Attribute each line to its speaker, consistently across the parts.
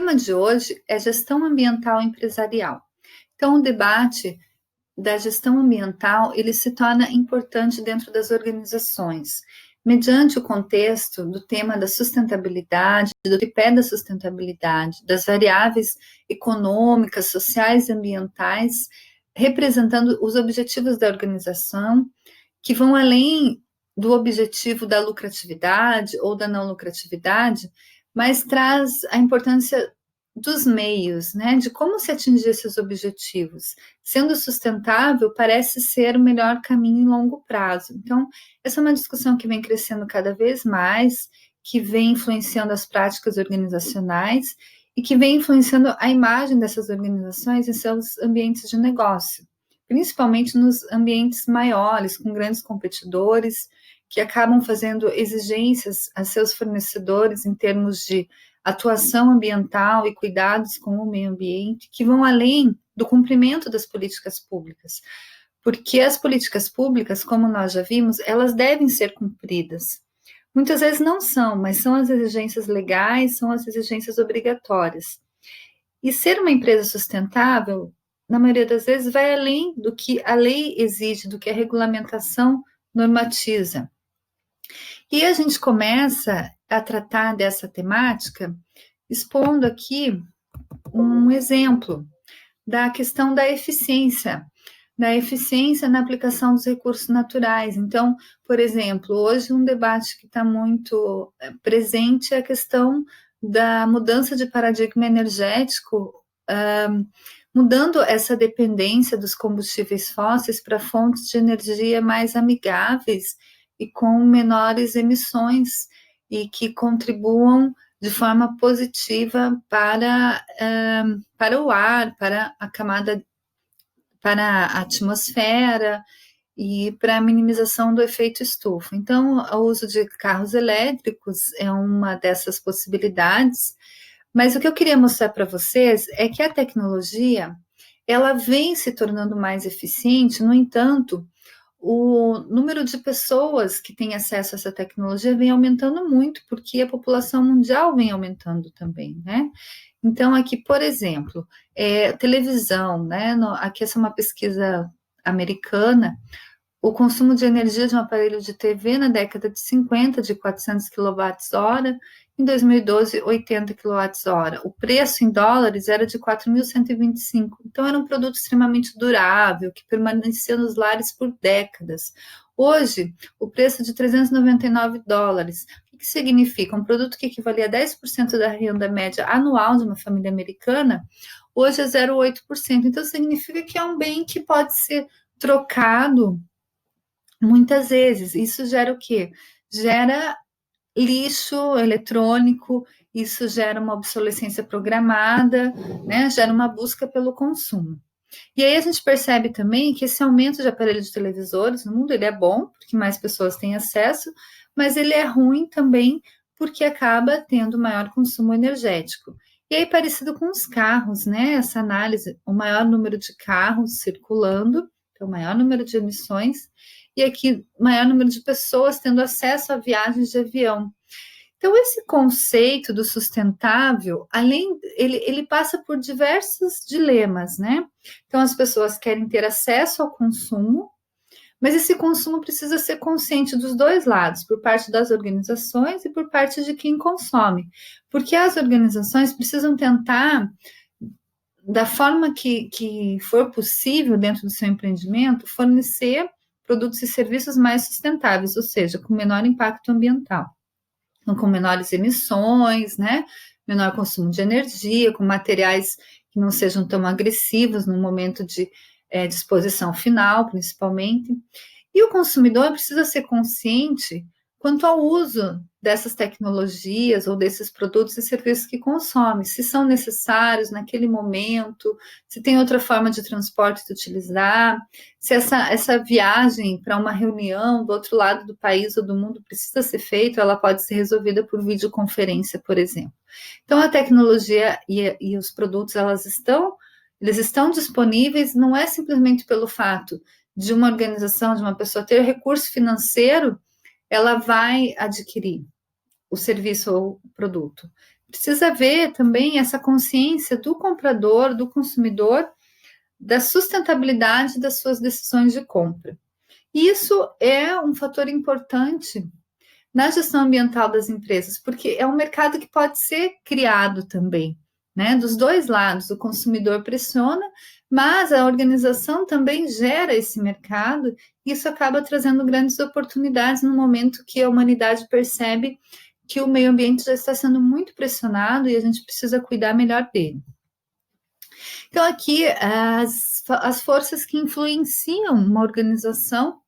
Speaker 1: tema de hoje é gestão ambiental empresarial. Então, o debate da gestão ambiental, ele se torna importante dentro das organizações, mediante o contexto do tema da sustentabilidade, do tripé da sustentabilidade, das variáveis econômicas, sociais e ambientais, representando os objetivos da organização, que vão além do objetivo da lucratividade ou da não lucratividade, mas traz a importância dos meios, né, de como se atingir esses objetivos. Sendo sustentável, parece ser o melhor caminho em longo prazo. Então, essa é uma discussão que vem crescendo cada vez mais, que vem influenciando as práticas organizacionais e que vem influenciando a imagem dessas organizações em seus ambientes de negócio, principalmente nos ambientes maiores, com grandes competidores, que acabam fazendo exigências a seus fornecedores em termos de atuação ambiental e cuidados com o meio ambiente, que vão além do cumprimento das políticas públicas. Porque as políticas públicas, como nós já vimos, elas devem ser cumpridas. Muitas vezes não são, mas são as exigências legais, são as exigências obrigatórias. E ser uma empresa sustentável, na maioria das vezes, vai além do que a lei exige, do que a regulamentação normatiza. E a gente começa a tratar dessa temática expondo aqui um exemplo da questão da eficiência na aplicação dos recursos naturais. Então, por exemplo, hoje um debate que está muito presente é a questão da mudança de paradigma energético, mudando essa dependência dos combustíveis fósseis para fontes de energia mais amigáveis e com menores emissões e que contribuam de forma positiva para o ar, para a camada, para a atmosfera e para a minimização do efeito estufa. Então, o uso de carros elétricos é uma dessas possibilidades, mas o que eu queria mostrar para vocês é que a tecnologia, ela vem se tornando mais eficiente, no entanto, o número de pessoas que têm acesso a essa tecnologia vem aumentando muito, porque a população mundial vem aumentando também, né? Então, aqui, por exemplo, televisão, né? Aqui essa é uma pesquisa americana. O consumo de energia de um aparelho de TV na década de 50, de 400 kWh, em 2012, 80 kWh. O preço em dólares era de 4.125. Então, era um produto extremamente durável, que permanecia nos lares por décadas. Hoje, o preço de 399 dólares. O que significa? Um produto que equivalia a 10% da renda média anual de uma família americana, hoje é 0,8%. Então, significa que é um bem que pode ser trocado muitas vezes. Isso gera o quê? Gera lixo eletrônico, isso gera uma obsolescência programada, né? Gera uma busca pelo consumo. E aí a gente percebe também que esse aumento de aparelhos de televisores no mundo, ele é bom, porque mais pessoas têm acesso, mas ele é ruim também porque acaba tendo maior consumo energético. E aí, parecido com os carros, né? Essa análise, o maior número de carros circulando, então, o maior número de emissões, e aqui, maior número de pessoas tendo acesso a viagens de avião. Então, esse conceito do sustentável, ele passa por diversos dilemas, né? Então, as pessoas querem ter acesso ao consumo, mas esse consumo precisa ser consciente dos dois lados, por parte das organizações e por parte de quem consome, porque as organizações precisam tentar, da forma que for possível dentro do seu empreendimento, fornecer produtos e serviços mais sustentáveis, ou seja, com menor impacto ambiental, com menores emissões, né? Menor consumo de energia, com materiais que não sejam tão agressivos no momento de disposição final, principalmente. E o consumidor precisa ser consciente quanto ao uso dessas tecnologias ou desses produtos e serviços que consome, se são necessários naquele momento, se tem outra forma de transporte de utilizar, se essa viagem para uma reunião do outro lado do país ou do mundo precisa ser feita, ela pode ser resolvida por videoconferência, por exemplo. Então, a tecnologia e os produtos, eles estão disponíveis, não é simplesmente pelo fato de uma organização, de uma pessoa ter recurso financeiro, ela vai adquirir o serviço ou o produto. precisa haver também essa consciência do comprador, do consumidor, da sustentabilidade das suas decisões de compra. Isso é um fator importante na gestão ambiental das empresas, porque é um mercado que pode ser criado também, né? Dos dois lados, o consumidor pressiona, mas a organização também gera esse mercado, e isso acaba trazendo grandes oportunidades no momento que a humanidade percebe que o meio ambiente já está sendo muito pressionado e a gente precisa cuidar melhor dele. Então, aqui, as forças que influenciam uma organização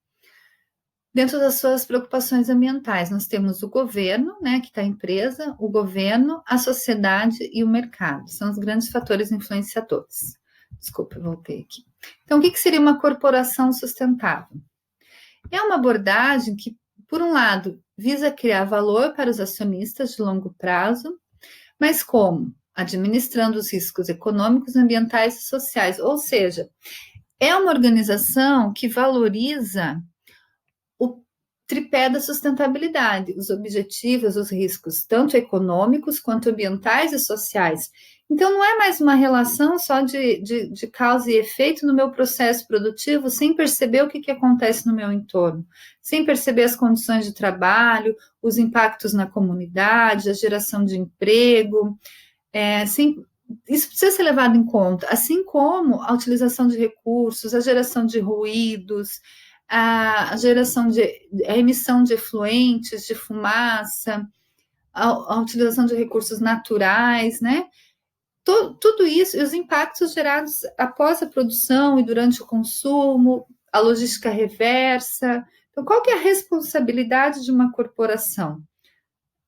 Speaker 1: dentro das suas preocupações ambientais, nós temos o governo, né, que está a empresa, o governo, a sociedade e o mercado. São os grandes fatores influenciadores. Desculpa, eu voltei aqui. Então, o que seria uma corporação sustentável? É uma abordagem que, por um lado, visa criar valor para os acionistas de longo prazo, mas como? Administrando os riscos econômicos, ambientais e sociais. Ou seja, é uma organização que valoriza o tripé da sustentabilidade, os objetivos, os riscos, tanto econômicos quanto ambientais e sociais. Então, não é mais uma relação só de causa e efeito no meu processo produtivo, sem perceber o que acontece no meu entorno, sem perceber as condições de trabalho, os impactos na comunidade, a geração de emprego, isso precisa ser levado em conta, assim como a utilização de recursos, a geração de ruídos, a emissão de efluentes, de fumaça, a utilização de recursos naturais, né? Tudo isso e os impactos gerados após a produção e durante o consumo, a logística reversa. Então, qual que é a responsabilidade de uma corporação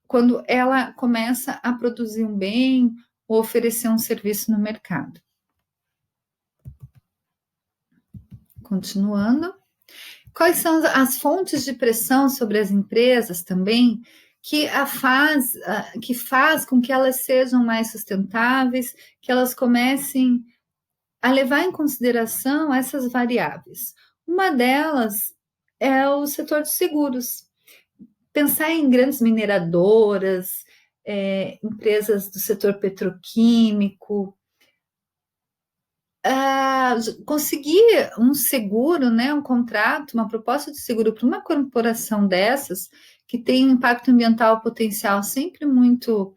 Speaker 1: quando ela começa a produzir um bem ou oferecer um serviço no mercado? Continuando. Quais são as fontes de pressão sobre as empresas também que faz com que elas sejam mais sustentáveis, que elas comecem a levar em consideração essas variáveis? Uma delas é o setor de seguros. Pensar em grandes mineradoras, empresas do setor petroquímico, conseguir um seguro, né, um contrato, uma proposta de seguro para uma corporação dessas, que tem um impacto ambiental potencial sempre de muito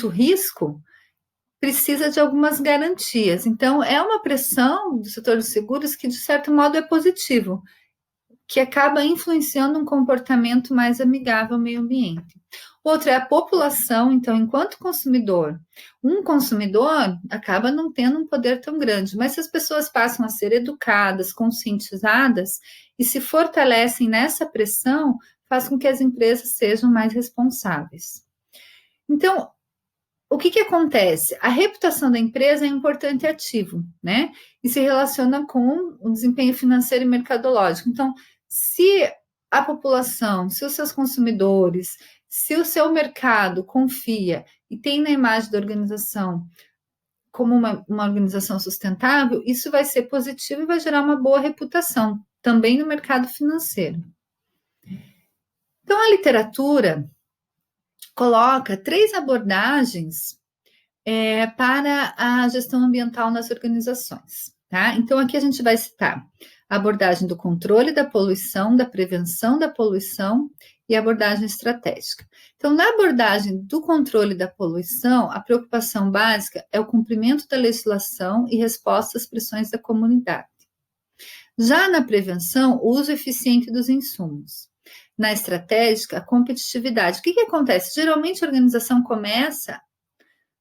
Speaker 1: risco, precisa de algumas garantias. Então, é uma pressão do setor de seguros que, de certo modo, é positivo, que acaba influenciando um comportamento mais amigável ao meio ambiente. Outra é a população, então, enquanto consumidor. Um consumidor acaba não tendo um poder tão grande, mas se as pessoas passam a ser educadas, conscientizadas e se fortalecem nessa pressão, faz com que as empresas sejam mais responsáveis. Então, o que acontece? A reputação da empresa é um importante ativo, né? E se relaciona com o desempenho financeiro e mercadológico. Então, se a população, se os seus consumidores, se o seu mercado confia e tem na imagem da organização como uma organização sustentável, isso vai ser positivo e vai gerar uma boa reputação, também no mercado financeiro. Então, a literatura coloca 3 abordagens para a gestão ambiental nas organizações, tá? Então, aqui a gente vai citar a abordagem do controle da poluição, da prevenção da poluição e a abordagem estratégica. Então, na abordagem do controle da poluição, a preocupação básica é o cumprimento da legislação e resposta às pressões da comunidade. Já na prevenção, o uso eficiente dos insumos. Na estratégica, a competitividade. O que acontece? Geralmente a organização começa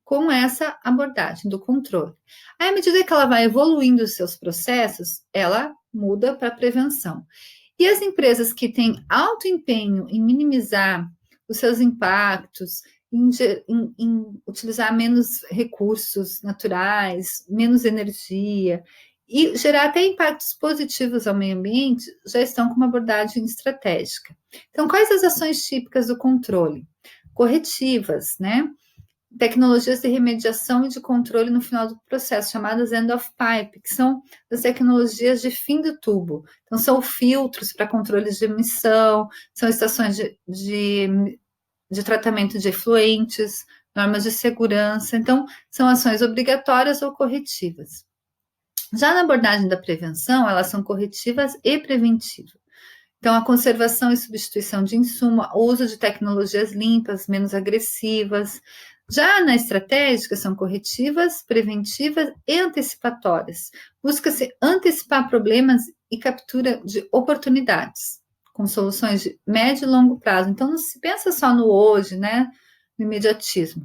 Speaker 1: com essa abordagem do controle. Aí, à medida que ela vai evoluindo os seus processos, ela muda para a prevenção. E as empresas que têm alto empenho em minimizar os seus impactos, em utilizar menos recursos naturais, menos energia, e gerar até impactos positivos ao meio ambiente, já estão com uma abordagem estratégica. Então, quais as ações típicas do controle? Corretivas, né? Tecnologias de remediação e de controle no final do processo, chamadas end of pipe, que são as tecnologias de fim do tubo. Então, são filtros para controles de emissão, são estações de de tratamento de efluentes, normas de segurança. Então, são ações obrigatórias ou corretivas. Já na abordagem da prevenção, elas são corretivas e preventivas. Então, a conservação e substituição de insumo, o uso de tecnologias limpas, menos agressivas. Já na estratégica, são corretivas, preventivas e antecipatórias. Busca-se antecipar problemas e captura de oportunidades, com soluções de médio e longo prazo. Então, não se pensa só no hoje, né? No imediatismo.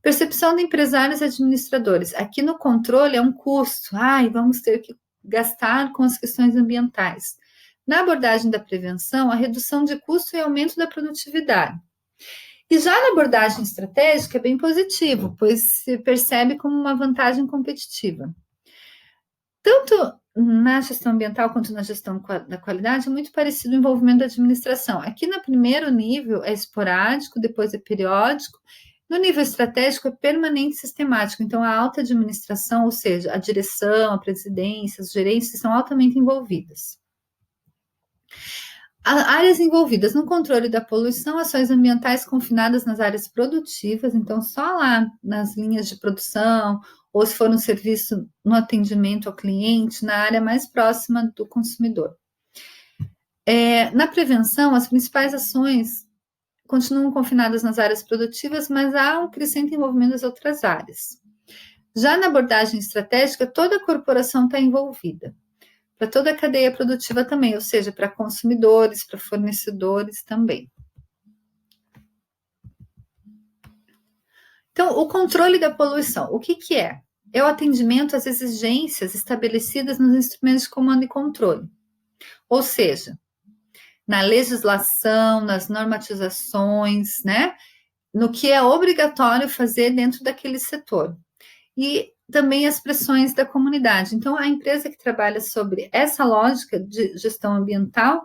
Speaker 1: Percepção de empresários e administradores. Aqui no controle é um custo. Vamos ter que gastar com as questões ambientais. Na abordagem da prevenção, a redução de custo e aumento da produtividade. E já na abordagem estratégica é bem positivo, pois se percebe como uma vantagem competitiva. Tanto na gestão ambiental quanto na gestão da qualidade é muito parecido o envolvimento da administração. Aqui no primeiro nível é esporádico, depois é periódico. No nível estratégico é permanente e sistemático. Então a alta administração, ou seja, a direção, a presidência, as gerências são altamente envolvidas. Áreas envolvidas no controle da poluição, ações ambientais confinadas nas áreas produtivas, então só lá nas linhas de produção, ou se for um serviço no atendimento ao cliente, na área mais próxima do consumidor. Na prevenção, as principais ações continuam confinadas nas áreas produtivas, mas há um crescente envolvimento das outras áreas. Já na abordagem estratégica, toda a corporação está envolvida. Para toda a cadeia produtiva também, ou seja, para consumidores, para fornecedores também. Então, o controle da poluição, o que é? É o atendimento às exigências estabelecidas nos instrumentos de comando e controle. Ou seja, na legislação, nas normatizações, né? No que é obrigatório fazer dentro daquele setor. E também as pressões da comunidade. Então, a empresa que trabalha sobre essa lógica de gestão ambiental,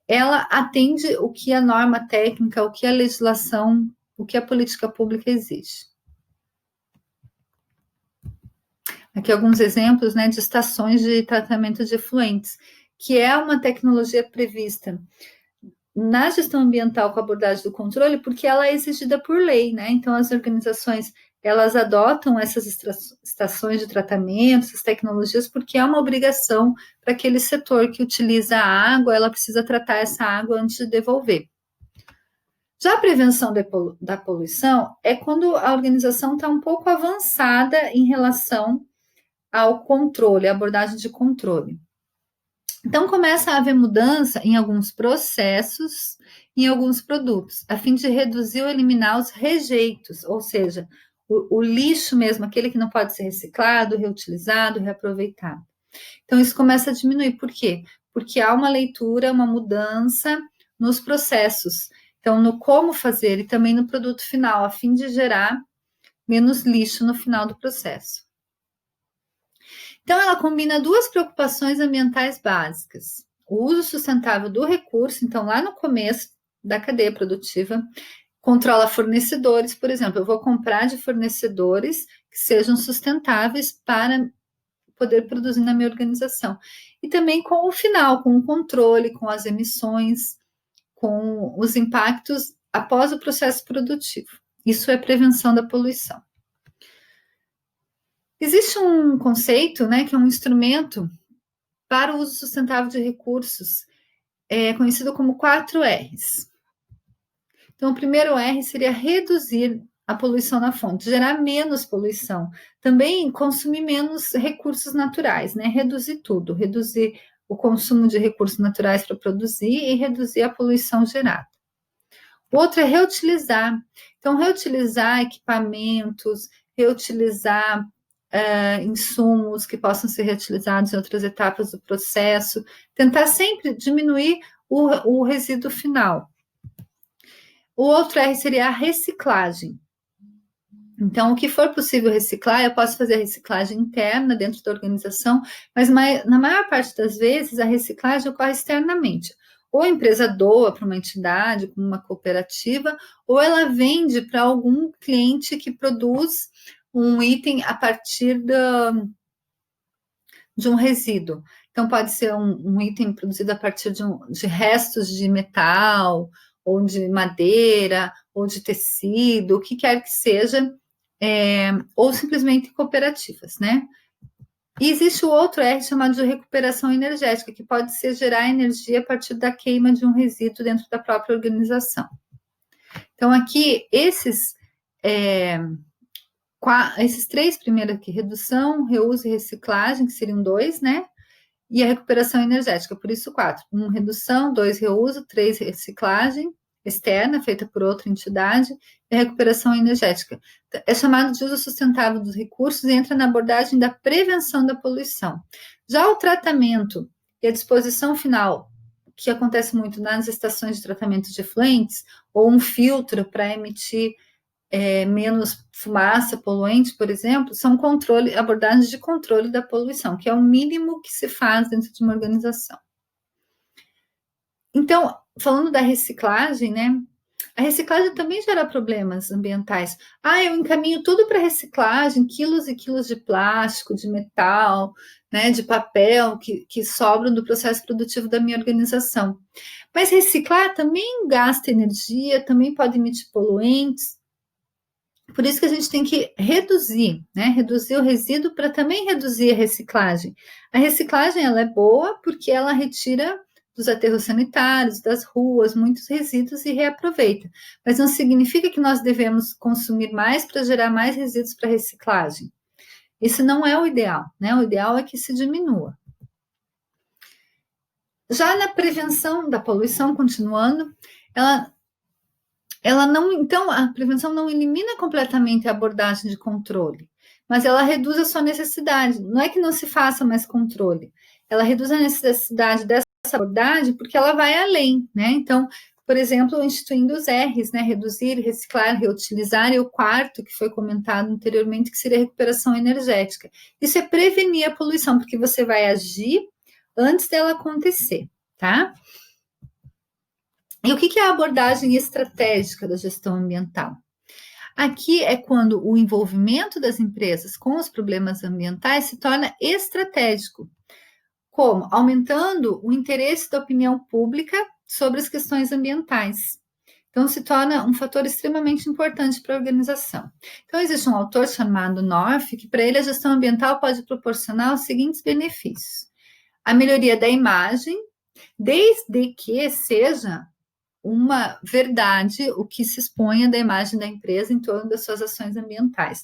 Speaker 1: ela atende o que a norma técnica, o que a legislação, o que a política pública exige. Aqui alguns exemplos, né, de estações de tratamento de efluentes, que é uma tecnologia prevista na gestão ambiental com a abordagem do controle, porque ela é exigida por lei, né? Então, as organizações elas adotam essas estações de tratamento, essas tecnologias, porque é uma obrigação para aquele setor que utiliza a água, ela precisa tratar essa água antes de devolver. Já a prevenção da poluição é quando a organização está um pouco avançada em relação ao controle, a abordagem de controle. Então, começa a haver mudança em alguns processos, em alguns produtos, a fim de reduzir ou eliminar os rejeitos, ou seja, o lixo mesmo, aquele que não pode ser reciclado, reutilizado, reaproveitado. Então, isso começa a diminuir. Por quê? Porque há uma leitura, uma mudança nos processos. Então, no como fazer e também no produto final, a fim de gerar menos lixo no final do processo. Então, ela combina duas preocupações ambientais básicas. O uso sustentável do recurso, então, lá no começo da cadeia produtiva, controla fornecedores, por exemplo, eu vou comprar de fornecedores que sejam sustentáveis para poder produzir na minha organização. E também com o final, com o controle, com as emissões, com os impactos após o processo produtivo. Isso é prevenção da poluição. Existe um conceito, né, que é um instrumento para o uso sustentável de recursos, conhecido como 4 R's. Então, o primeiro R seria reduzir a poluição na fonte, gerar menos poluição. Também consumir menos recursos naturais, né? Reduzir tudo, reduzir o consumo de recursos naturais para produzir e reduzir a poluição gerada. O outro é reutilizar. Então, reutilizar equipamentos, reutilizar insumos que possam ser reutilizados em outras etapas do processo, tentar sempre diminuir o resíduo final. O outro R seria a reciclagem. Então, o que for possível reciclar, eu posso fazer a reciclagem interna dentro da organização, mas na maior parte das vezes a reciclagem ocorre externamente. Ou a empresa doa para uma entidade, para uma cooperativa, ou ela vende para algum cliente que produz um item a partir de um resíduo. Então, pode ser um item produzido a partir de restos de metal, ou de madeira, ou de tecido, o que quer que seja, ou simplesmente cooperativas, né? E existe o outro R chamado de recuperação energética, que pode ser gerar energia a partir da queima de um resíduo dentro da própria organização. Então, aqui, esses três primeiros aqui, redução, reuso e reciclagem, que seriam 2, né? E a recuperação energética, por isso 4. 1, redução, 2, reuso, 3, reciclagem externa, feita por outra entidade, e a recuperação energética. É chamado de uso sustentável dos recursos e entra na abordagem da prevenção da poluição. Já o tratamento e a disposição final, que acontece muito nas estações de tratamento de efluentes, ou um filtro para emitir menos fumaça poluente, por exemplo, são abordagens de controle da poluição, que é o mínimo que se faz dentro de uma organização. Então, falando da reciclagem, né? A reciclagem também gera problemas ambientais. Eu encaminho tudo para reciclagem, quilos e quilos de plástico, de metal, né, de papel que sobram do processo produtivo da minha organização. Mas reciclar também gasta energia, também pode emitir poluentes. Por isso que a gente tem que reduzir, né? Reduzir o resíduo para também reduzir a reciclagem. A reciclagem ela é boa porque ela retira dos aterros sanitários, das ruas, muitos resíduos e reaproveita. Mas não significa que nós devemos consumir mais para gerar mais resíduos para reciclagem. Esse não é o ideal, né? O ideal é que se diminua. Já na prevenção da poluição, continuando, então, a prevenção não elimina completamente a abordagem de controle, mas ela reduz a sua necessidade. Não é que não se faça mais controle, ela reduz a necessidade dessa abordagem porque ela vai além, né? Então, por exemplo, instituindo os R's, né? Reduzir, reciclar, reutilizar, e o quarto, que foi comentado anteriormente, que seria a recuperação energética. Isso é prevenir a poluição, porque você vai agir antes dela acontecer, tá? E o que é a abordagem estratégica da gestão ambiental? Aqui é quando o envolvimento das empresas com os problemas ambientais se torna estratégico. Como? Aumentando o interesse da opinião pública sobre as questões ambientais. Então, se torna um fator extremamente importante para a organização. Então, existe um autor chamado North, que para ele a gestão ambiental pode proporcionar os seguintes benefícios. A melhoria da imagem, desde que seja uma verdade o que se exponha da imagem da empresa em torno das suas ações ambientais.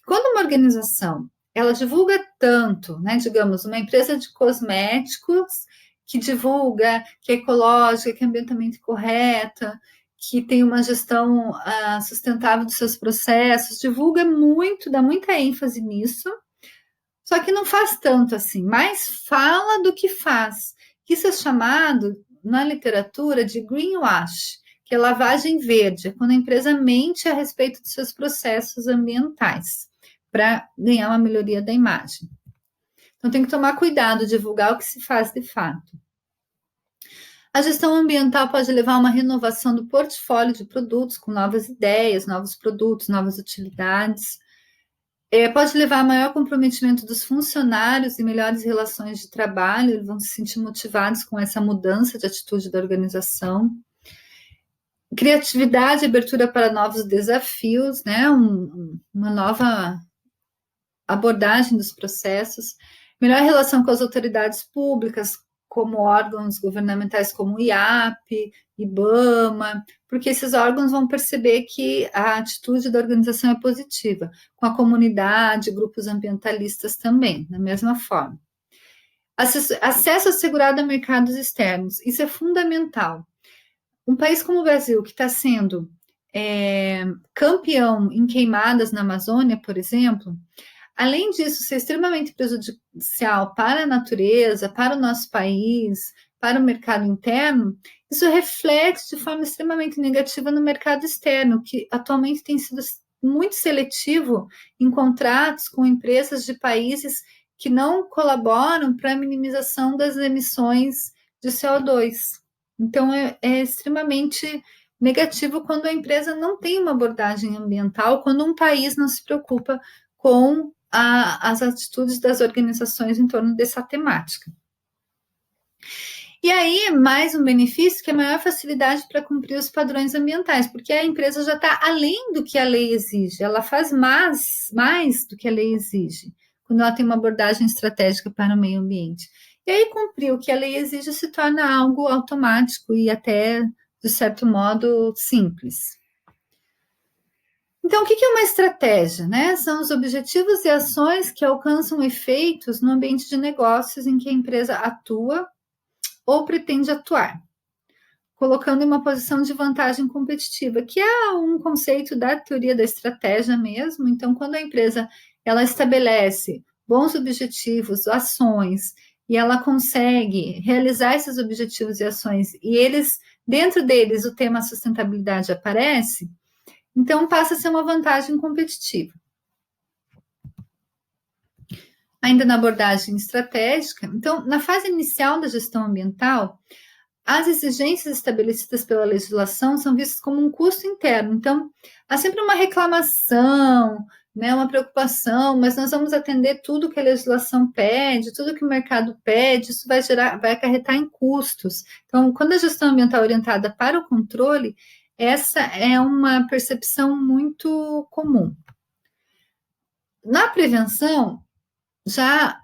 Speaker 1: Quando uma organização ela divulga tanto, né, digamos, uma empresa de cosméticos que divulga que é ecológica, que é ambientalmente correta, que tem uma gestão sustentável dos seus processos, divulga muito, dá muita ênfase nisso, só que não faz tanto assim, mais fala do que faz. Isso é chamado na literatura de greenwash, que é lavagem verde, é quando a empresa mente a respeito dos seus processos ambientais para ganhar uma melhoria da imagem. Então tem que tomar cuidado, divulgar o que se faz de fato. A gestão ambiental pode levar a uma renovação do portfólio de produtos com novas ideias, novos produtos, novas utilidades. Pode levar a maior comprometimento dos funcionários e melhores relações de trabalho, eles vão se sentir motivados com essa mudança de atitude da organização. Criatividade e abertura para novos desafios, né? Uma nova abordagem dos processos. Melhor relação com as autoridades públicas, como órgãos governamentais como o IAP, IBAMA, porque esses órgãos vão perceber que a atitude da organização é positiva, com a comunidade, grupos ambientalistas também, da mesma forma. Acesso assegurado a mercados externos, isso é fundamental. Um país como o Brasil, que está sendo campeão em queimadas na Amazônia, por exemplo, além disso ser extremamente prejudicial para a natureza, para o nosso país, para o mercado interno, isso reflete de forma extremamente negativa no mercado externo, que atualmente tem sido muito seletivo em contratos com empresas de países que não colaboram para a minimização das emissões de CO2. Então, é extremamente negativo quando a empresa não tem uma abordagem ambiental, quando um país não se preocupa com as atitudes das organizações em torno dessa temática. E aí, mais um benefício que é maior facilidade para cumprir os padrões ambientais, porque a empresa já está além do que a lei exige, ela faz mais do que a lei exige, quando ela tem uma abordagem estratégica para o meio ambiente. E aí, cumprir o que a lei exige se torna algo automático e até, de certo modo, simples. Então, o que é uma estratégia? Né? São os objetivos e ações que alcançam efeitos no ambiente de negócios em que a empresa atua ou pretende atuar, colocando em uma posição de vantagem competitiva, que é um conceito da teoria da estratégia mesmo. Então, quando a empresa ela estabelece bons objetivos, ações, e ela consegue realizar esses objetivos e ações, e eles, dentro deles, o tema sustentabilidade aparece, então passa a ser uma vantagem competitiva. Ainda na abordagem estratégica, então, na fase inicial da gestão ambiental, as exigências estabelecidas pela legislação são vistas como um custo interno. Então, há sempre uma reclamação, né, uma preocupação, mas nós vamos atender tudo que a legislação pede, tudo que o mercado pede, isso vai acarretar em custos. Então, quando a gestão ambiental é orientada para o controle, essa é uma percepção muito comum. Na prevenção, já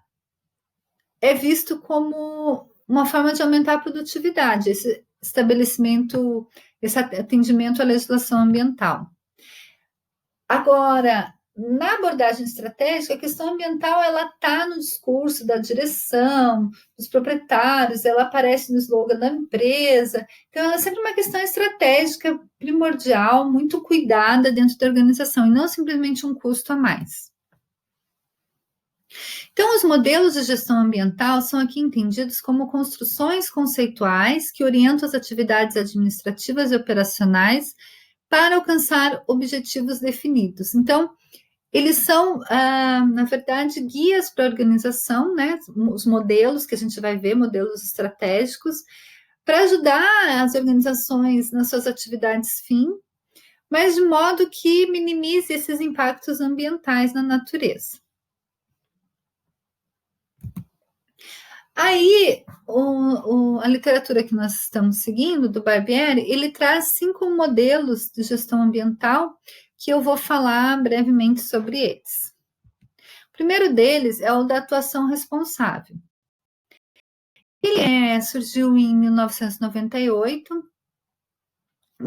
Speaker 1: é visto como uma forma de aumentar a produtividade, esse estabelecimento, esse atendimento à legislação ambiental. Agora, na abordagem estratégica, a questão ambiental ela está no discurso da direção, dos proprietários, ela aparece no slogan da empresa, então ela é sempre uma questão estratégica primordial, muito cuidada dentro da organização, e não simplesmente um custo a mais. Então, os modelos de gestão ambiental são aqui entendidos como construções conceituais que orientam as atividades administrativas e operacionais para alcançar objetivos definidos. Então, eles são, na verdade, guias para a organização, né? Os modelos que a gente vai ver, modelos estratégicos, para ajudar as organizações nas suas atividades fim, mas de modo que minimize esses impactos ambientais na natureza. Aí, a literatura que nós estamos seguindo, do Barbieri, ele traz 5 modelos de gestão ambiental que eu vou falar brevemente sobre eles. O primeiro deles é o da atuação responsável. Ele surgiu em 1998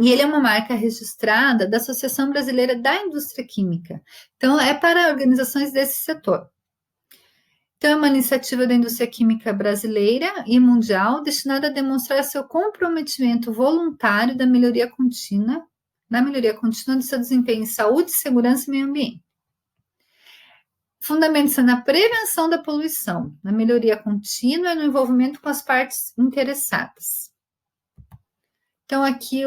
Speaker 1: e ele é uma marca registrada da Associação Brasileira da Indústria Química. Então, é para organizações desse setor. Então, é uma iniciativa da indústria química brasileira e mundial destinada a demonstrar seu comprometimento voluntário na melhoria contínua do seu desempenho em saúde, segurança e meio ambiente. Fundamenta-se na prevenção da poluição, na melhoria contínua e no envolvimento com as partes interessadas. Então, aqui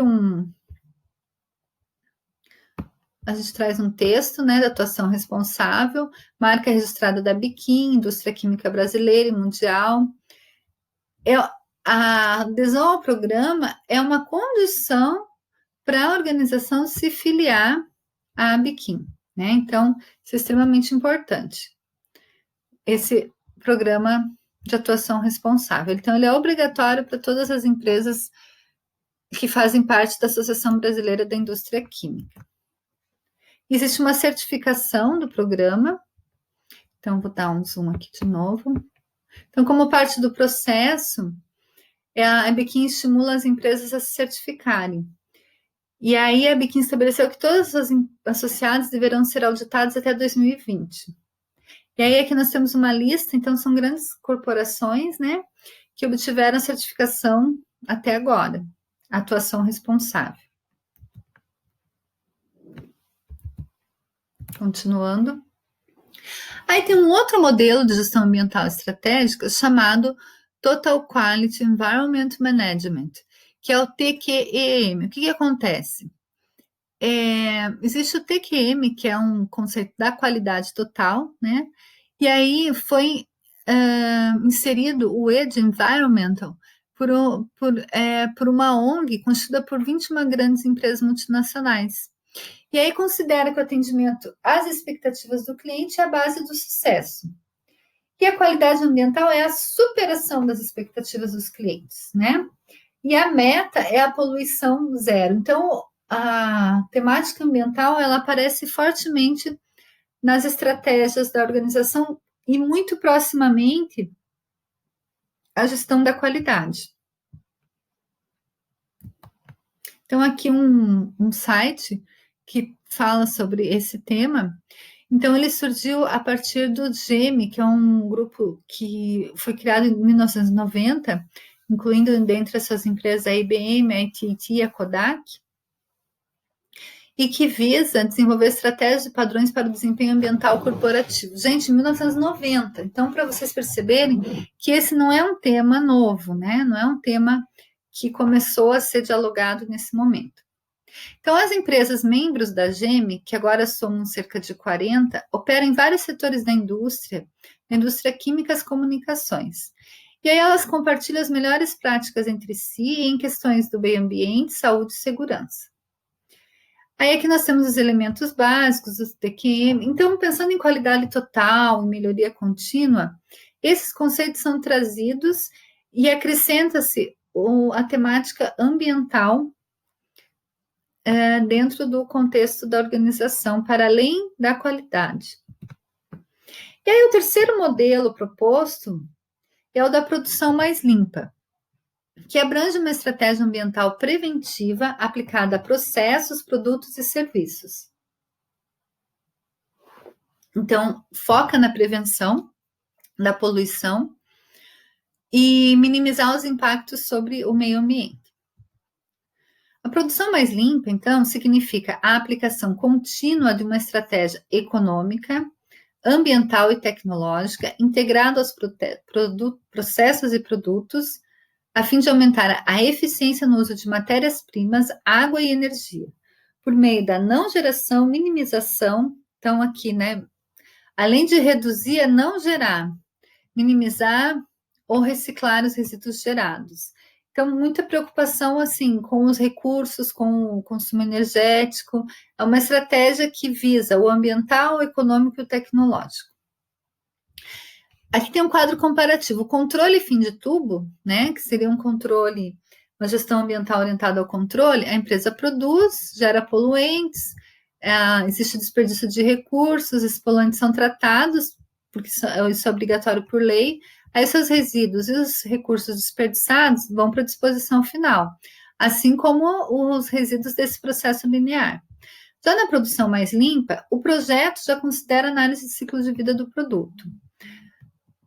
Speaker 1: a gente traz um texto, né, da atuação responsável, marca registrada da Biquim, Indústria Química Brasileira e Mundial. A adesão ao programa é uma condição para a organização se filiar à Biquim, né? Então, isso é extremamente importante. Esse programa de atuação responsável. Então, ele é obrigatório para todas as empresas que fazem parte da Associação Brasileira da Indústria Química. Existe uma certificação do programa. Então, vou dar um zoom aqui de novo. Então, como parte do processo, a Biquim estimula as empresas a se certificarem. E aí, a Biquim estabeleceu que todos os associados deverão ser auditados até 2020. E aí, aqui nós temos uma lista, então, são grandes corporações, né, que obtiveram a certificação até agora, atuação responsável. Continuando. Aí tem um outro modelo de gestão ambiental estratégica chamado Total Quality Environment Management, que é o TQEM. O que acontece? Existe o TQM, que é um conceito da qualidade total, né? E aí foi inserido o E de Environmental por uma ONG constituída por 21 grandes empresas multinacionais. E aí considera que o atendimento às expectativas do cliente é a base do sucesso. E a qualidade ambiental é a superação das expectativas dos clientes, né? E a meta é a poluição zero. Então, a temática ambiental, ela aparece fortemente nas estratégias da organização e muito proximamente a gestão da qualidade. Então, aqui um site que fala sobre esse tema. Então, ele surgiu a partir do GEM, que é um grupo que foi criado em 1990, incluindo dentre essas empresas a IBM, a AT&T e a Kodak, e que visa desenvolver estratégias e padrões para o desempenho ambiental corporativo. Gente, em 1990. Então, para vocês perceberem que esse não é um tema novo, né? Não é um tema que começou a ser dialogado nesse momento. Então, as empresas membros da GEM, que agora somam cerca de 40, operam em vários setores da indústria química e comunicações. E aí elas compartilham as melhores práticas entre si em questões do meio ambiente, saúde e segurança. Aí aqui nós temos os elementos básicos, os TQM. Então, pensando em qualidade total, em melhoria contínua, esses conceitos são trazidos e acrescenta-se a temática ambiental dentro do contexto da organização, para além da qualidade. E aí o terceiro modelo proposto é o da produção mais limpa, que abrange uma estratégia ambiental preventiva aplicada a processos, produtos e serviços. Então, foca na prevenção da poluição e minimizar os impactos sobre o meio ambiente. A produção mais limpa, então, significa a aplicação contínua de uma estratégia econômica, ambiental e tecnológica integrada aos processos e produtos, a fim de aumentar a eficiência no uso de matérias-primas, água e energia, por meio da não geração, minimização. Então, aqui, né, além de reduzir, é não gerar, minimizar ou reciclar os resíduos gerados. Então, muita preocupação, assim, com os recursos, com o consumo energético. É uma estratégia que visa o ambiental, o econômico e o tecnológico. Aqui tem um quadro comparativo. O controle fim de tubo, né, que seria um controle, uma gestão ambiental orientada ao controle, a empresa produz, gera poluentes, existe desperdício de recursos, esses poluentes são tratados, porque isso é obrigatório por lei. Aí seus resíduos e os recursos desperdiçados vão para a disposição final, assim como os resíduos desse processo linear. Já na produção mais limpa, o projeto já considera análise de ciclo de vida do produto.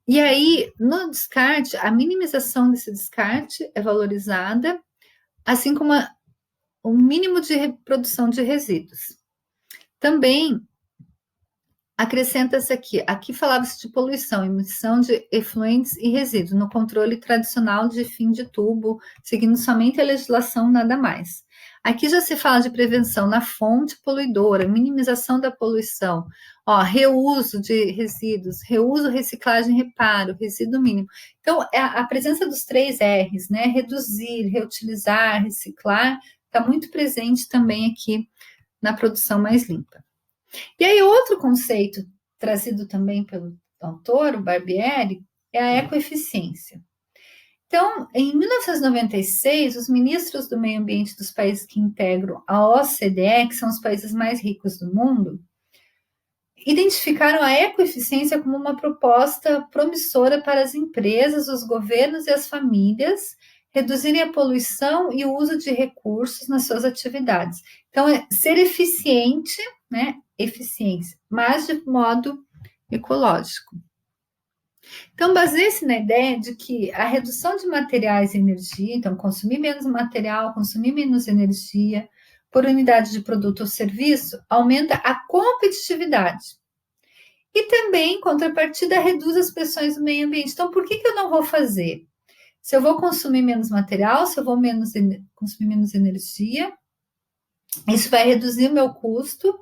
Speaker 1: E aí, no descarte, a minimização desse descarte é valorizada, assim como o mínimo de produção de resíduos. Também acrescenta-se aqui falava-se de poluição, emissão de efluentes e resíduos, no controle tradicional de fim de tubo, seguindo somente a legislação, nada mais. Aqui já se fala de prevenção na fonte poluidora, minimização da poluição, reuso de resíduos, reuso, reciclagem, reparo, resíduo mínimo. Então, a presença dos 3 R's, né, reduzir, reutilizar, reciclar, está muito presente também aqui na produção mais limpa. E aí, outro conceito trazido também pelo autor, o Barbieri, é a ecoeficiência. Então, em 1996, os ministros do meio ambiente dos países que integram a OCDE, que são os países mais ricos do mundo, identificaram a ecoeficiência como uma proposta promissora para as empresas, os governos e as famílias reduzirem a poluição e o uso de recursos nas suas atividades. Então, é ser eficiente, né? Eficiência, mas de modo ecológico. Então, baseie-se na ideia de que a redução de materiais e energia, então, consumir menos material, consumir menos energia por unidade de produto ou serviço, aumenta a competitividade. E também, em contrapartida, reduz as pressões do meio ambiente. Então, por que eu não vou fazer? Se eu vou consumir menos material, se eu vou consumir menos energia, isso vai reduzir o meu custo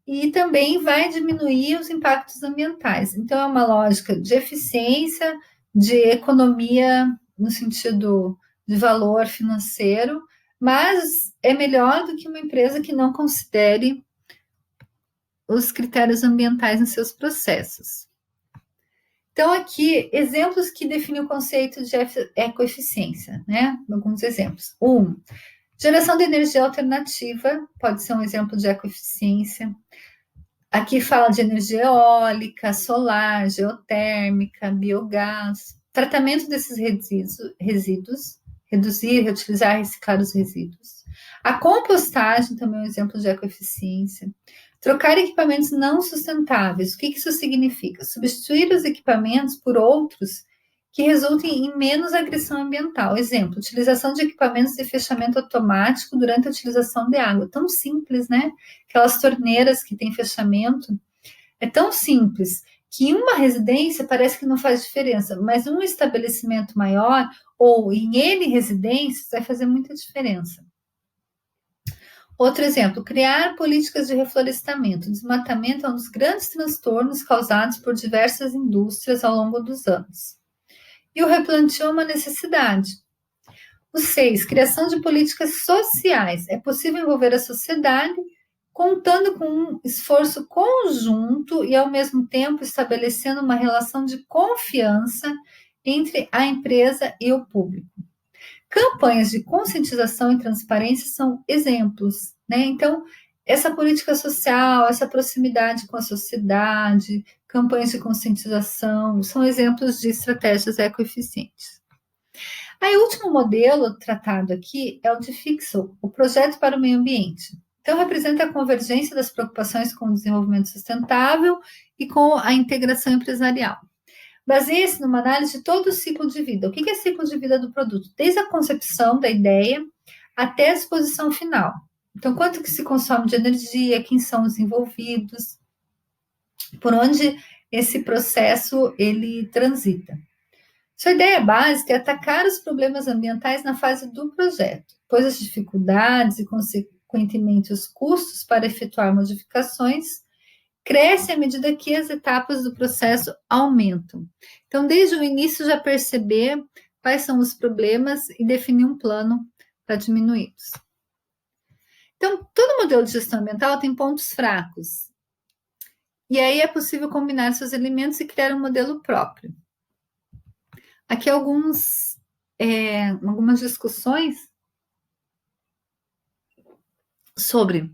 Speaker 1: e também vai diminuir os impactos ambientais. Então, é uma lógica de eficiência, de economia no sentido de valor financeiro, mas é melhor do que uma empresa que não considere os critérios ambientais em seus processos. Então, aqui, exemplos que definem o conceito de ecoeficiência, né? Alguns exemplos. Geração de energia alternativa, pode ser um exemplo de ecoeficiência. Aqui fala de energia eólica, solar, geotérmica, biogás. Tratamento desses resíduos, reduzir, reutilizar, reciclar os resíduos. A compostagem também é um exemplo de ecoeficiência. Trocar equipamentos não sustentáveis. O que isso significa? Substituir os equipamentos por outros que resultem em menos agressão ambiental. Exemplo, utilização de equipamentos de fechamento automático durante a utilização de água. Tão simples, né? Aquelas torneiras que têm fechamento. É tão simples que em uma residência parece que não faz diferença, mas um estabelecimento maior ou em N residências vai fazer muita diferença. Outro exemplo, criar políticas de reflorestamento. O desmatamento é um dos grandes transtornos causados por diversas indústrias ao longo dos anos. E o replantio é uma necessidade. 6, criação de políticas sociais. É possível envolver a sociedade contando com um esforço conjunto e, ao mesmo tempo, estabelecendo uma relação de confiança entre a empresa e o público. Campanhas de conscientização e transparência são exemplos, né? Então, essa política social, essa proximidade com a sociedade, campanhas de conscientização, são exemplos de estratégias ecoeficientes. Aí, o último modelo tratado aqui é o de FICSO, o Projeto para o Meio Ambiente. Então, representa a convergência das preocupações com o desenvolvimento sustentável e com a integração empresarial. Baseia-se numa análise de todo o ciclo de vida. O que é ciclo de vida do produto? Desde a concepção da ideia até a disposição final. Então, quanto que se consome de energia, quem são os envolvidos, por onde esse processo ele transita. Sua ideia básica é atacar os problemas ambientais na fase do projeto, pois as dificuldades e, consequentemente, os custos para efetuar modificações cresce à medida que as etapas do processo aumentam. Então, desde o início, já perceber quais são os problemas e definir um plano para diminuí-los. Então, todo modelo de gestão ambiental tem pontos fracos. E aí é possível combinar seus elementos e criar um modelo próprio. Aqui algumas discussões sobre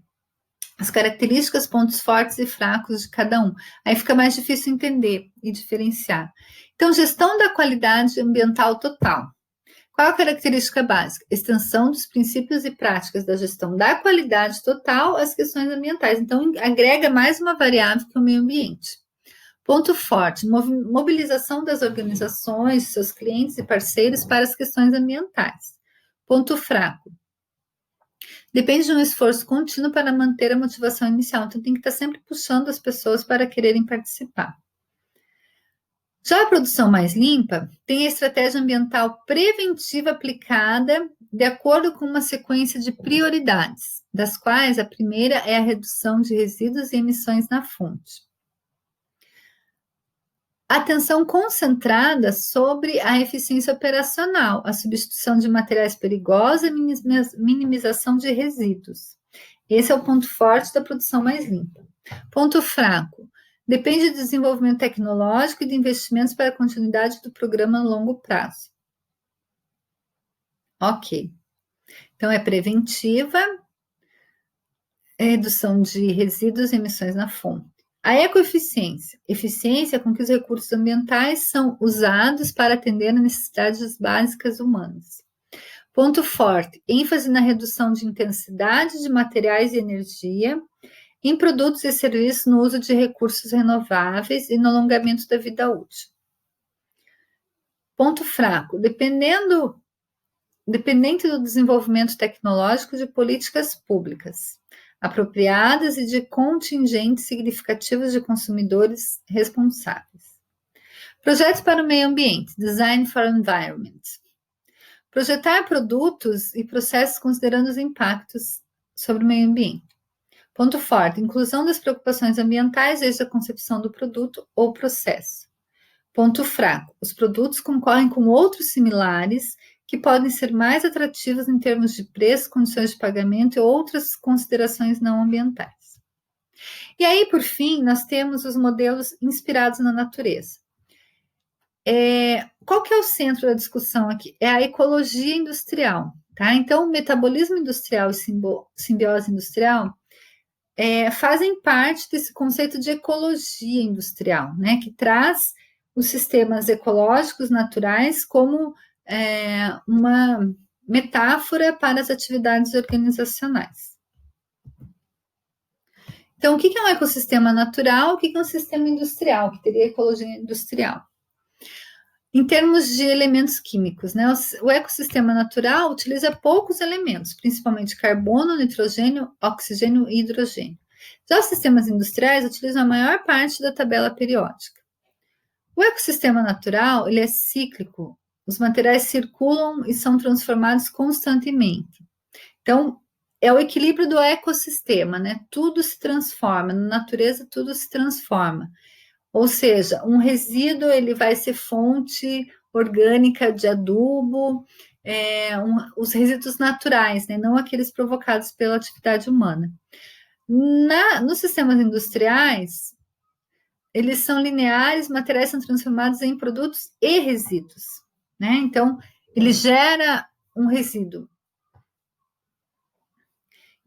Speaker 1: as características, pontos fortes e fracos de cada um. Aí fica mais difícil entender e diferenciar. Então, gestão da qualidade ambiental total. Qual a característica básica? Extensão dos princípios e práticas da gestão da qualidade total às questões ambientais. Então, agrega mais uma variável que o meio ambiente. Ponto forte, mobilização das organizações, seus clientes e parceiros para as questões ambientais. Ponto fraco, depende de um esforço contínuo para manter a motivação inicial. Então, tem que estar sempre puxando as pessoas para quererem participar. Já a produção mais limpa tem a estratégia ambiental preventiva aplicada de acordo com uma sequência de prioridades, das quais a primeira é a redução de resíduos e emissões na fonte. Atenção concentrada sobre a eficiência operacional, a substituição de materiais perigosos e minimização de resíduos. Esse é o ponto forte da produção mais limpa. Ponto fraco, depende do desenvolvimento tecnológico e de investimentos para a continuidade do programa a longo prazo. Ok. Então, é preventiva, redução de resíduos e emissões na fonte. A ecoeficiência. Eficiência com que os recursos ambientais são usados para atender às necessidades básicas humanas. Ponto forte. ênfase na redução de intensidade de materiais e energia em produtos e serviços no uso de recursos renováveis e no alongamento da vida útil. Ponto fraco. Dependente do desenvolvimento tecnológico de políticas públicas apropriadas e de contingentes significativos de consumidores responsáveis. Projetos para o meio ambiente, Design for Environment. Projetar produtos e processos considerando os impactos sobre o meio ambiente. Ponto forte, inclusão das preocupações ambientais desde a concepção do produto ou processo. Ponto fraco, os produtos concorrem com outros similares que podem ser mais atrativos em termos de preço, condições de pagamento e outras considerações não ambientais. E aí, por fim, nós temos os modelos inspirados na natureza. Qual que é o centro da discussão aqui? É a ecologia industrial, tá? Então, o metabolismo industrial e simbiose industrial fazem parte desse conceito de ecologia industrial, né? Que traz os sistemas ecológicos naturais como uma metáfora para as atividades organizacionais. Então, o que é um ecossistema natural? O que é um sistema industrial, que teria ecologia industrial? Em termos de elementos químicos, né? O ecossistema natural utiliza poucos elementos, principalmente carbono, nitrogênio, oxigênio e hidrogênio. Já os sistemas industriais utilizam a maior parte da tabela periódica. O ecossistema natural, ele é cíclico. Os materiais circulam e são transformados constantemente. Então, é o equilíbrio do ecossistema, né? Tudo se transforma, na natureza tudo se transforma. Ou seja, um resíduo ele vai ser fonte orgânica de adubo, os resíduos naturais, né? Não aqueles provocados pela atividade humana. Nos sistemas industriais, eles são lineares, materiais são transformados em produtos e resíduos, né? Então, ele gera um resíduo.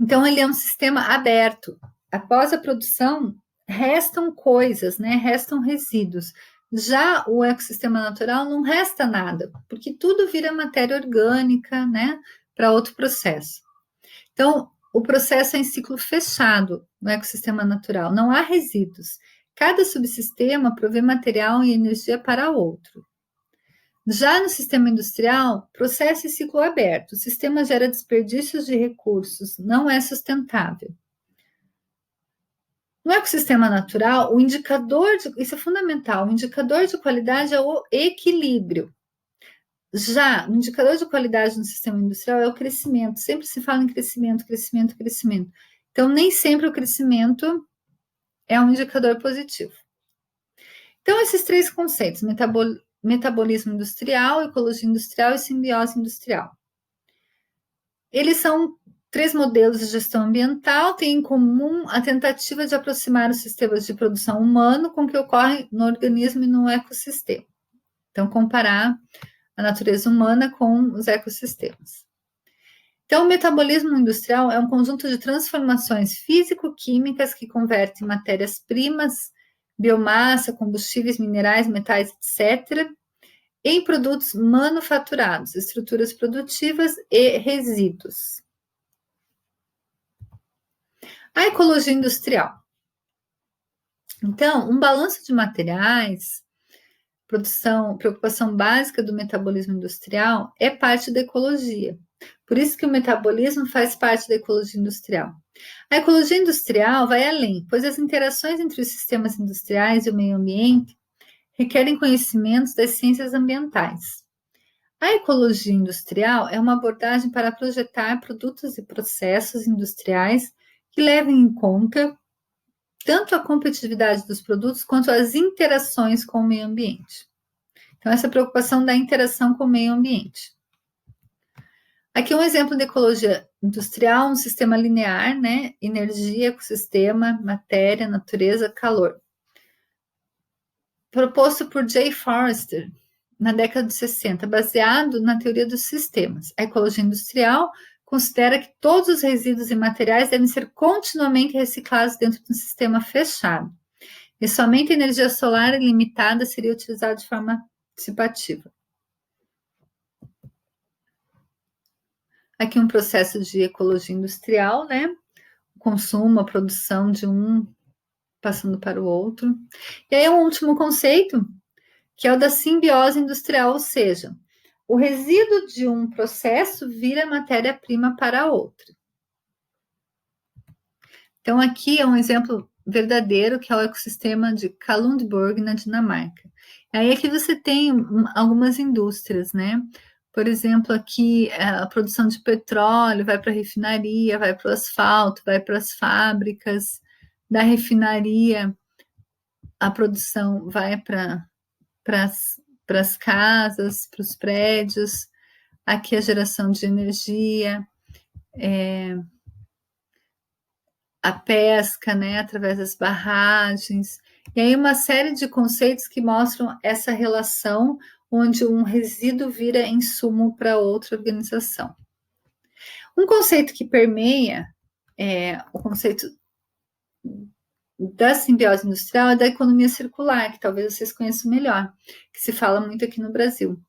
Speaker 1: Então, ele é um sistema aberto. Após a produção, restam coisas, né? Restam resíduos. Já o ecossistema natural não resta nada, porque tudo vira matéria orgânica, né? Para outro processo. Então, o processo é em ciclo fechado no ecossistema natural, não há resíduos. Cada subsistema provê material e energia para outro. Já no sistema industrial, processo e ciclo aberto. O sistema gera desperdícios de recursos, não é sustentável. No ecossistema natural, isso é fundamental, o indicador de qualidade é o equilíbrio. Já o indicador de qualidade no sistema industrial é o crescimento. Sempre se fala em crescimento, crescimento, crescimento. Então, nem sempre o crescimento é um indicador positivo. Então, esses três conceitos, metabolismo industrial, ecologia industrial e simbiose industrial. Eles são três modelos de gestão ambiental, têm em comum a tentativa de aproximar os sistemas de produção humano com o que ocorre no organismo e no ecossistema. Então, comparar a natureza humana com os ecossistemas. Então, o metabolismo industrial é um conjunto de transformações físico-químicas que convertem matérias-primas, biomassa, combustíveis, minerais, metais, etc., em produtos manufaturados, estruturas produtivas e resíduos. A ecologia industrial. Então, um balanço de materiais, preocupação básica do metabolismo industrial é parte da ecologia. Por isso que o metabolismo faz parte da ecologia industrial. A ecologia industrial vai além, pois as interações entre os sistemas industriais e o meio ambiente requerem conhecimentos das ciências ambientais. A ecologia industrial é uma abordagem para projetar produtos e processos industriais que levem em conta tanto a competitividade dos produtos quanto as interações com o meio ambiente. Então, essa preocupação da interação com o meio ambiente. Aqui um exemplo de ecologia industrial, um sistema linear, né? Energia, ecossistema, matéria, natureza, calor. Proposto por Jay Forrester na década de 60, baseado na teoria dos sistemas. A ecologia industrial considera que todos os resíduos e materiais devem ser continuamente reciclados dentro de um sistema fechado. E somente a energia solar ilimitada seria utilizada de forma participativa. Aqui um processo de ecologia industrial, né? O consumo, a produção de um passando para o outro. E aí um último conceito, que é o da simbiose industrial, ou seja, o resíduo de um processo vira matéria-prima para outra. Então, aqui é um exemplo verdadeiro, que é o ecossistema de Kalundborg, na Dinamarca. Aí aqui você tem algumas indústrias, né? Por exemplo, aqui a produção de petróleo vai para a refinaria, vai para o asfalto, vai para as fábricas. Da refinaria, a produção vai para as casas, para os prédios. Aqui a geração de energia, a pesca, né, através das barragens. E aí uma série de conceitos que mostram essa relação onde um resíduo vira insumo para outra organização. Um conceito que permeia o conceito da simbiose industrial é da economia circular, que talvez vocês conheçam melhor, que se fala muito aqui no Brasil.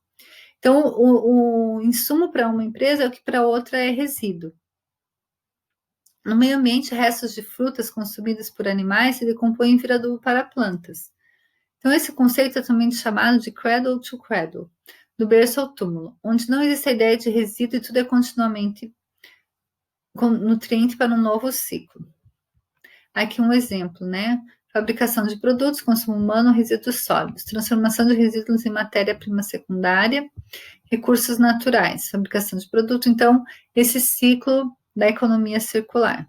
Speaker 1: Então, o insumo para uma empresa é o que para outra é resíduo. No meio ambiente, restos de frutas consumidas por animais se decompõem e viram adubo para plantas. Então, esse conceito é também chamado de cradle to cradle, do berço ao túmulo, onde não existe a ideia de resíduo e tudo é continuamente nutriente para um novo ciclo. Aqui um exemplo, né? Fabricação de produtos, consumo humano, resíduos sólidos, transformação de resíduos em matéria-prima secundária, recursos naturais, fabricação de produto. Então, esse ciclo da economia circular.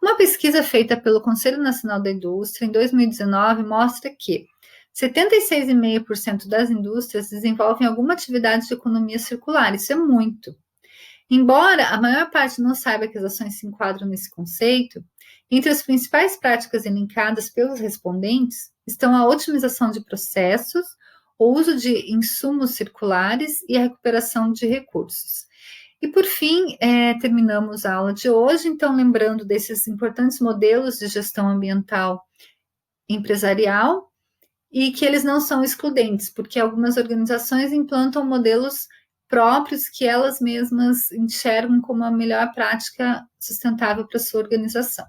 Speaker 1: Uma pesquisa feita pelo Conselho Nacional da Indústria em 2019 mostra que 76,5% das indústrias desenvolvem alguma atividade de economia circular. Isso é muito. Embora a maior parte não saiba que as ações se enquadram nesse conceito, entre as principais práticas elencadas pelos respondentes estão a otimização de processos, o uso de insumos circulares e a recuperação de recursos. E, por fim, terminamos a aula de hoje, então, lembrando desses importantes modelos de gestão ambiental empresarial e que eles não são excludentes, porque algumas organizações implantam modelos próprios que elas mesmas enxergam como a melhor prática sustentável para sua organização.